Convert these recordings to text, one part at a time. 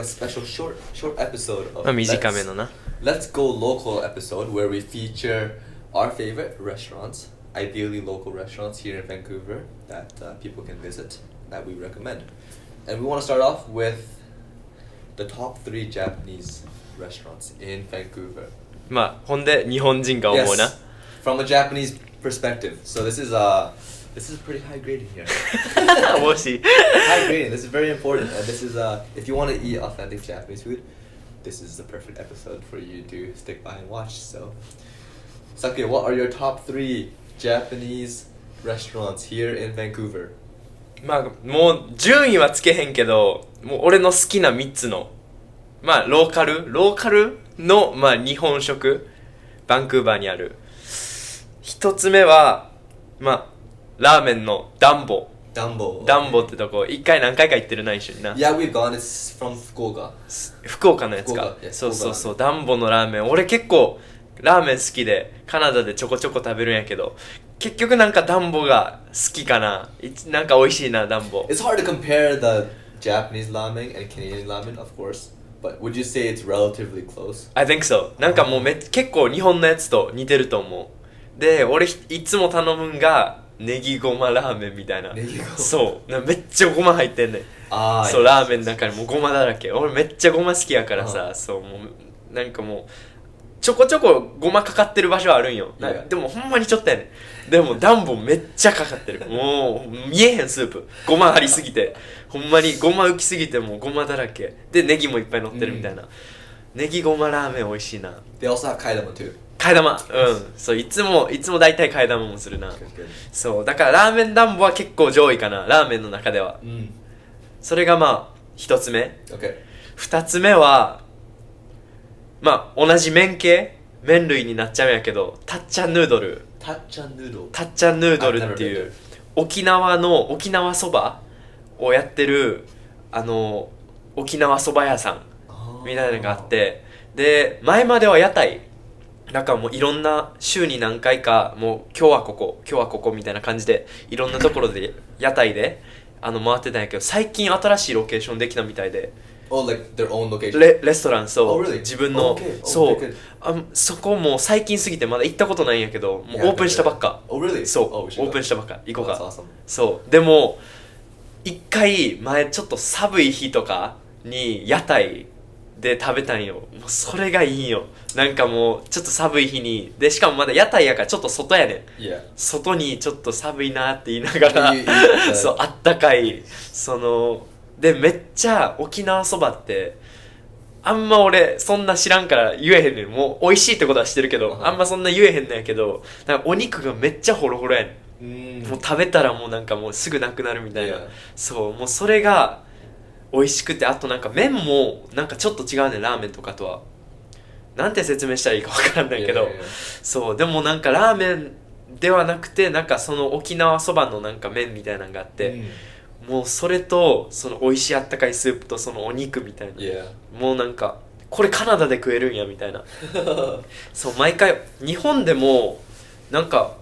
a special short episode of まあ短めのな。 Let's Go Local episode where we feature our favorite restaurants, ideally local restaurants here in Vancouver that people can visit, that we recommend. And we want to start off with the top 3 Japanese restaurants in Vancouver. まあほんで日本人が思うな。 Yes, from a Japanese perspective. So this is pretty high grading here. もし High grading. This is very important. And this is if you want to eat authentic Japanese food, this is the perfect episode for you to stick by and watch. So, Sake, what are your top 3 Japanese restaurants here in Vancouver? まあもう順位はつけへんけど、もう俺の好きな3つのまあローカルのまあ日本食、バンクーバーにある。一つ目はまあラーメンのダンボ Dambo. ってとこ一回何回か行ってるな一緒にな。 Yeah, we've gone. It's from Fukuoka. 福岡のやつか。福岡、yeah, そうダンボのラーメン、俺結構ラーメン好きでカナダでちょこちょこ食べるんやけど、結局なんかダンボが好きかな。なんか美味しいなダンボ。 It's hard to compare the Japanese ramen and Canadian ramen, of course. But would you say it's relatively close? I think so. なんかもう結構日本のやつと似てると思う。で俺いつも頼むんがネギごまラーメンみたいな。ネギごま。そうめっちゃごま入ってんねん。そう、ラーメンの中にもうごまだらけ。俺めっちゃごま好きやからさ、そうもうなんかもうちょこちょこごまかかってる場所はあるんよ。でもほんまにちょっとやねん。でもダンボめっちゃかかってる。もう見えへんスープ。ごまありすぎて、ほんまにごま浮きすぎてもうごまだらけでネギもいっぱい乗ってるみたいな。ネギごまラーメン美味しいな。 They also have kaidama too. 替え玉、そういつも大体替え玉もするな。そうだからラーメンダンボは結構上位かな、ラーメンの中では。それがまあ一つ目。二つ目はまあ同じ麺類になっちゃうんやけど、タッチャンヌードルっていう沖縄そばをやってる沖縄そば屋さんみたいなのがあって、で前までは屋台なんかもういろんな週に何回かもう今日はここみたいな感じでいろんなところで屋台で回ってたんやけど、最近新しいロケーションできたみたいで。Oh, like their own location? レストラン、そう、really? 自分の、そうそこもう最近すぎてまだ行ったことないんやけど、もうオープンしたばっか。Oh, really? そう、オープンしたばっか。行こうか。That's awesome. そうでも一回前ちょっと寒い日とかに屋台で食べたんよ。もうそれがいいんよ。なんかもうちょっと寒い日にで、しかもまだ屋台やからちょっと外やねん。外にちょっと寒いなって言いながらそうあったかいでめっちゃ沖縄そばってあんま俺そんな知らんから言えへんねん。もう美味しいってことは知ってるけど、あんまそんな言えへんのやけど、なんかお肉がめっちゃホロホロやねん。もう食べたらもうなんかもうすぐなくなるみたいな。そうもうそれが美味しくて、あとなんか麺もなんかちょっと違うねん、ラーメンとかとは。なんて説明したらいいか分からんないけど、そうでもなんかラーメンではなくてなんかその沖縄そばのなんか麺みたいなのがあって、もうそれとその美味しいあったかいスープとそのお肉みたいな、もうなんかこれカナダで食えるんやみたいなそう毎回日本でもなんか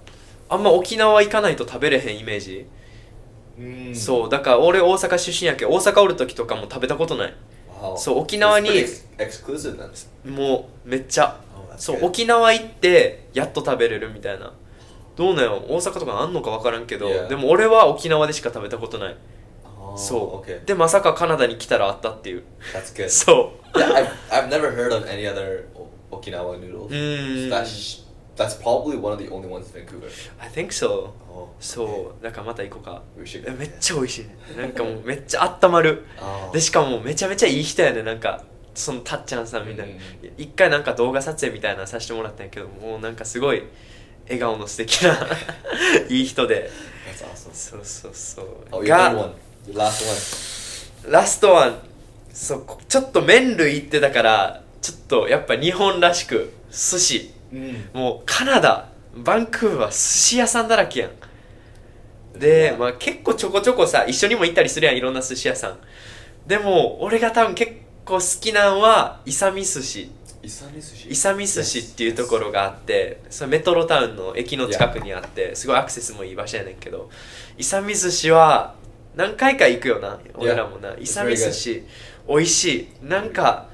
あんま沖縄行かないと食べれへんイメージ。そうだから俺大阪出身やけど、大阪おる時とかも食べたことない。そう沖縄にもうめっちゃそう沖縄行ってやっと食べれるみたいな。どうなよ、大阪とかあんのか分からんけど、でも俺は沖縄でしか食べたことない。そうでまさかカナダに来たらあったっていう。That's good. そう I've never heard of any other Okinawa noodles. That's probably one of the only ones in Vancouver. I think so. そうだからまた行こうか。めっちゃ美味しい。なんかもうめっちゃ温まる。でしかもめちゃめちゃいい人やね。なんかそのたっちゃんさんみたいな。一回なんか動画撮影みたいなのさせてもらったんやけど、もうなんかすごい笑顔の素敵ないい人で。That's awesome. そう。Oh, your third one. Your last one. ラストはそうちょっと麺類行ってたからちょっとやっぱ日本らしく寿司。もうカナダバンクーバー寿司屋さんだらけやん。でまあ結構ちょこちょこさ一緒にも行ったりするやん、いろんな寿司屋さん。でも俺が多分結構好きなのはイサミ寿司っていうところがあって、それメトロタウンの駅の近くにあって、すごいアクセスもいい場所やねんけど、イサミ寿司は何回か行くよな俺らもな。イサミ寿司美味しい。なんか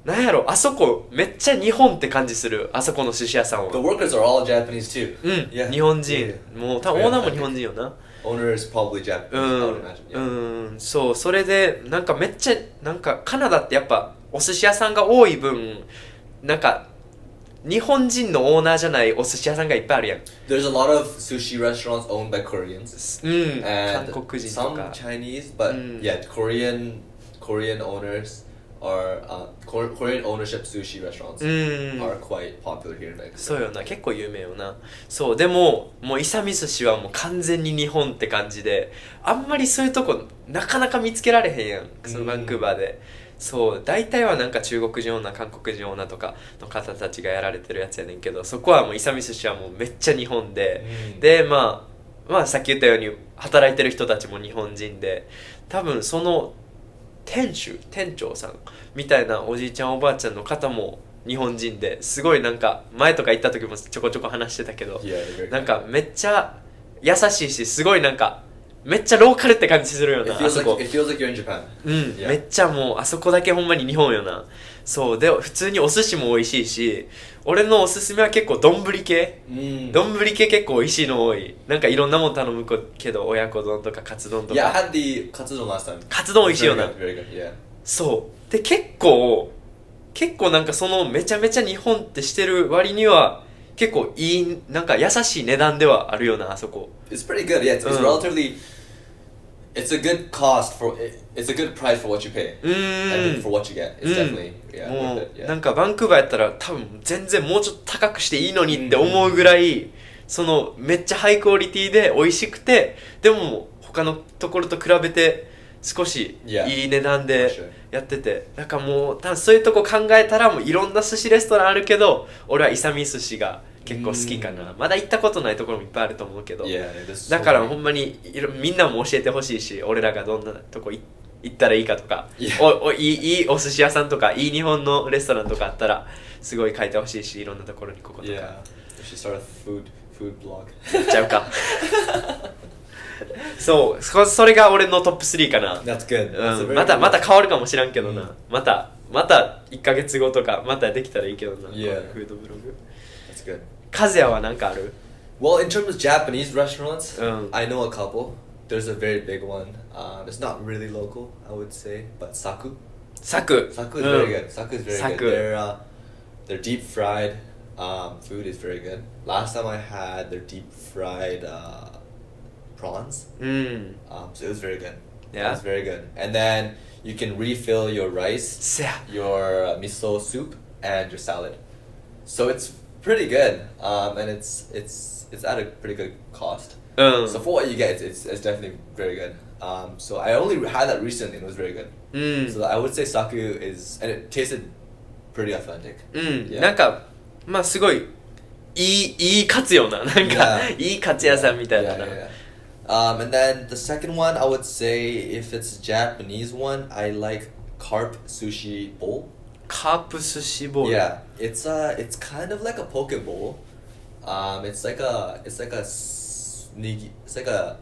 なんやろ、あそこめっちゃ日本って感じする、あそこの寿司屋さん The は。 workers are all Japanese too. うん、 Yeah. 日本人、 Yeah. もう多分オーナーも日本人よな。 Owner is probably Japanese, う I ん would imagine. Yeah. そう、それでなんかめっちゃなんかカナダってやっぱお寿司屋さんが多い分、なんか日本人のオーナーじゃないお寿司屋さんがいっぱいあるやん。 There's a lot of sushi restaurants owned by Koreans うん、 and 韓国人と some か。 Chinese, but yeah, Korean owners are Korean ownership sushi restaurants うん、 are quite popular here in Vancouver. そうよな、結構有名よな。そう、でももうイサミ寿司はもう完全に日本って感じで、あんまりそういうとこなかなか見つけられへんやん、そのバンクーバーで。そう大体はなんか中国人オーナー、韓国人オーナーとかの方たちがやられてるやつやねんけど、そこはもうイサミ寿司はもうめっちゃ日本で、でまあさっき言ったように働いてる人たちも日本人で、多分その店長さんみたいなおじいちゃんおばあちゃんの方も日本人で、すごいなんか前とか行った時もちょこちょこ話してたけど、 Yeah, they're very なんかめっちゃ優しいし、すごいなんかめっちゃローカルって感じするよ It な、あ feels そ like こ。 it feels like you're in Japan. うん、 Yeah. めっちゃもうあそこだけほんまに日本よな。そうで普通にお寿司も美味しいし、俺のおすすめは結構丼系、丼系結構美味しいの多い。なんかいろんなもん頼むけど、親子丼とかカツ丼と Yeah, I か。 had the katsudon last time. カツ丼美味しいよ Very な。 good, very good. Yeah. そうで結構なんかそのめちゃめちゃ日本ってしてる割には結構いい、なんか優しい値段ではあるよな、あそこ。 It's pretty good. Yeah, it's relatively. It's a good cost for. It's a good price for what you pay. う I ー think ん for what you get, it's definitely yeah も worth う it. な Yeah. んかバンクーバーやったら多分全然もうちょっと高くしていいのにって思うぐらい、そのめっちゃハイクオリティで美味しくて、でも他のところと比べて少しい Yeah. い値段 For で sure. やってて、だからもう多分そういうとこ考えたらもういろんな寿司レストランあるけど、俺はイサミ寿司が結構好きかな。まだ行ったことないところもいっぱいあると思うけど、 Yeah, there's だ so から many. ほんまにみんなも教えてほしいし、俺らがどんなとこ行ったらいいかとか、 Yeah. いいお寿司屋さんとかいい日本のレストランとかあったらすごい書いてほしいし、いろんなところにこことか Yeah, we should start a food blog. やっちゃうかそうそれが俺のトップ3かな。 That's good. That's a うん、 very また good また list. 変わるかもしらんけどな、うんまた1ヶ月後とかまたできたらいいけどな、 Yeah. こういうフードブログ。 That's good. カズヤは何かある？ Well, in terms of Japanese restaurants, I I know a couple. There's a very big one. It's not really local, I would say, but Saku. サク Saku is very good. Saku is very Saku. good. Their deep fried food is very good. Last time I had their deep fried prawns, うん、 so it was very good. Yeah? It was very good. And then you can refill your rice, せや your miso soup, and your salad. So it's pretty good, and it's at a pretty good cost. うん、 So for what you get, it's definitely very good. So I only had that recently and it was very good. うん、 So I would say Saku is, and it tasted pretty authentic. うん、 Yeah. なんかまあすごいいいカツよな、なんか Yeah. いいカツ屋さんみたいな Yeah, な。 yeah, yeah. And then the second one, I would say if it's a Japanese one, I like carp sushi bowl. カープ寿司ボール。 Yeah, it's kind of like a poke bowl. It's like a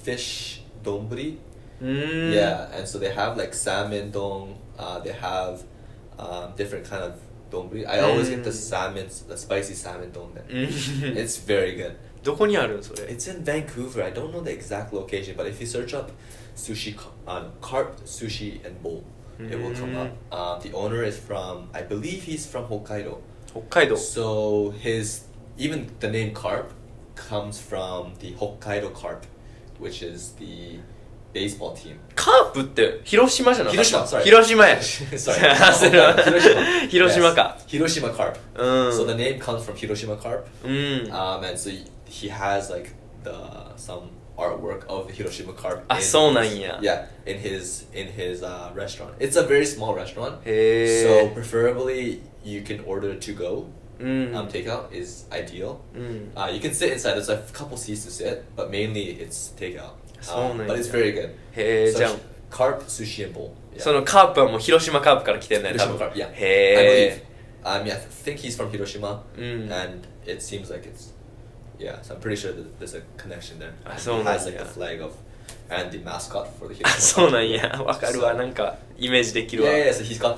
fish donburi. うーん、 Yeah, and so they have like salmon don. They have different kind of donburi. I always get the spicy salmon don there. うん It's very good. どこにあるんそれ？ It's in Vancouver. I don't know the exact location, but if you search up carp sushi and bowl, it will come up. The owner is from, I believe he's from Hokkaido. 北海道。 So even the name carp comes from the Hokkaido Carp, which is the baseball team. カープって広島じゃなかった？ Hiroshima, sorry. 広島や。 Sorry. それは Hiroshima. 広島か。 Yes. Hiroshima Carp. うん。 So the name comes from Hiroshima Carp. うん。 And so he has like some artwork of the Hiroshima Carp. あ、そうなんや。 Yeah, in his restaurant. It's a very small restaurant. へ So え。 preferably you can order to go. うん。 Takeout is ideal. うん。 You can sit inside. There's a couple seats to sit, but mainly it's takeout. そうなんや。 But it's very good. へえ、 So じゃあ carp, sushi, and bowl. Yeah. そのカープはもう広島カープから来てんだよ、多 Hiroshima 分。 Carp, yeah. へ I believe. Yeah, I think he's from Hiroshima, え。うん。 and it seems like it's. Yeah, so I'm pretty sure that there's a connection there. Ah, He so has nice, like yeah. the flag of and the mascot for the あ、そうなん Hiroshima や。わかるわ。 So- なんか、イメージでき Carp. るわ。 Yeah, so he's got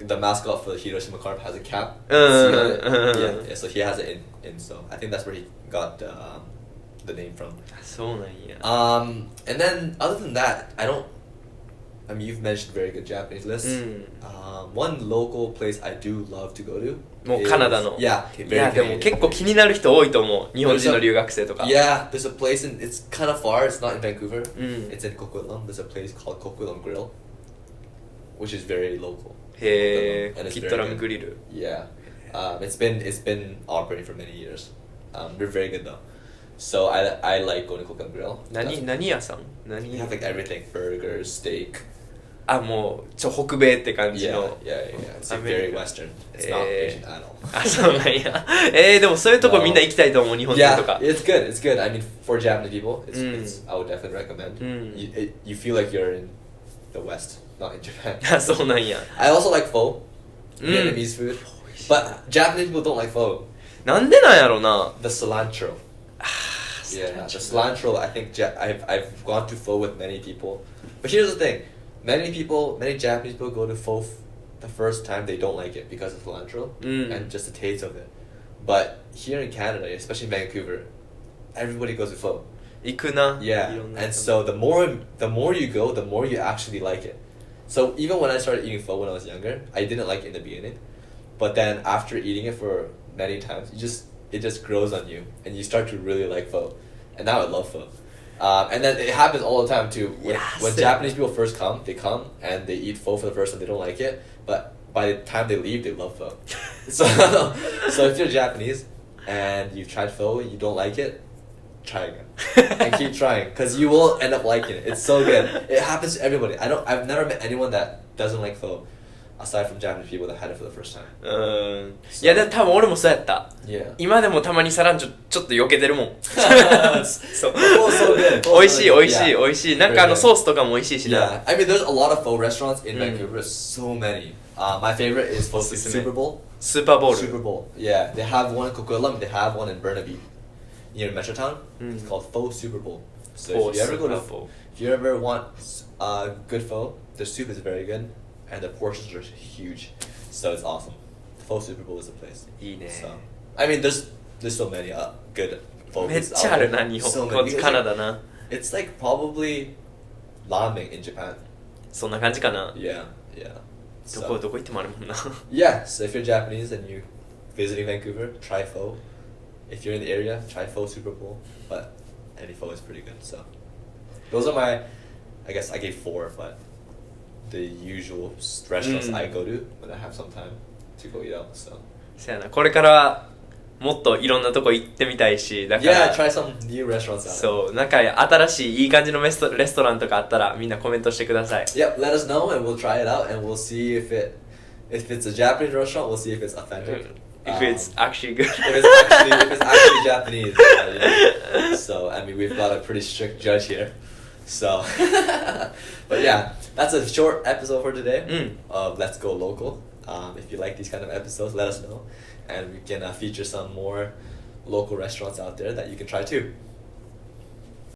the mascot for the Hiroshima Carp has a cap. Uh, See on it? uh. Yeah, so he has it in so I think that's where he got the name from. そうなんや。 And then other than that, I mean, you've mentioned very good Japanese lists. One local place I do love to go to. もう is- カナダの。 Yeah, い very や、でも Canadian. 結構気になる人多いと思う。日本人の留学生とか。 Yeah, there's a place in. It's kind of far. It's not in Vancouver. Mm. It's in Coquitlam. There's a place called Coquitlam Grill, which is very local. へ And え、 it's キ very ットラム good. グリル。 Yeah, it's been operating for many years. They're very good though. So I like going to Coquitlam Grill. 何屋さん They 何 have like everything: burgers, steak. あ、もう、北米って感じ Yeah, の。 yeah. It's like American. very Western. It's not Asian at all. あ、そうなんや。でもそういうとこみんな行きたいと思う、日本人と Yeah, か。 it's good. It's good. I mean, for Japanese people, Mm. I would definitely recommend. Mm. You feel like you're in the West, not in Japan. あ、そうなんや。 I also like pho, Mm. Vietnamese food, but Japanese people don't like pho. なんでなんやろな。 The cilantro. Yeah, the cilantro. I think I've gone to pho with many people, but here's the thing: many Japanese people go to pho the first time they don't like it because of cilantro Mm. and just the taste of it. But here in Canada, especially in Vancouver, everybody goes to pho. 行くな。 Yeah, いろんな and 人 so the more you go, the more you actually like it. So even when I started eating pho when I was younger, I didn't like it in the beginning, but then after eating it for many times, it just grows on you, and you start to really like pho. And now I love pho. And then it happens all the time too. When Yes. Japanese people first come, they come and they eat pho for the first time. They don't like it, but by the time they leave, they love pho. So if you're Japanese and you've tried pho and you don't like it, try again and keep trying because you will end up liking it. It's so good. It happens to everybody. I've never met anyone that doesn't like pho, aside from Japanese people that had it for the first time. いや、でも多分俺もそうやった。 Yeah. 今でもたまにサランチョちょっと避けてるもん。そう。 Oh, so good. 美味しい美味しい Yeah. 美味しい。なんか Very good. ソースとかも美味しいしな。 Yeah, I mean, there's a lot of pho restaurants in Mm. Vancouver. So many. My favorite is pho Super Bowl. スーパーボール。 Super Bowl. Yeah, they have one in Coquitlam. They have one in Burnaby, near Metrotown. Mm. It's called Pho Super Bowl. So Pho if you ever go to, Super Bowl. if you ever want good pho, the soup is very good, and the portions are huge. So it's awesome. Pho Super Bowl is the place. いいね。 So, I mean, there's so many good pho めっ places ち out ゃある there. な、日 So 本。 many. カナダな。 It's like probably ramen in Japan. そんな感じかな。 Yeah, yeah. どこどこ行ってもあるもんな。 Yeah, so if you're Japanese and you're visiting Vancouver, try pho. If you're in the area, try pho Super Bowl. But any pho is pretty good. So those are my, I guess I gave 4, but the usual restaurants Mm. I go to when I have some time to go eat out. So そやな、これからもっといろんなとこ行ってみたいし、だか yeah, ら、 try some new restaurants out. そう、なんか新しいいい感じのレストランとかあったらみんなコメントしてください。 Yep, let us know and we'll try it out and we'll see if it's a Japanese restaurant. We'll see if it's authentic. If it's actually good. if it's actually Japanese. Yeah. So I mean, we've got a pretty strict judge here. So, but yeah, that's a short episode for today of Let's Go Local. If you like these kind of episodes, let us know, and we can feature some more local restaurants out there that you can try too.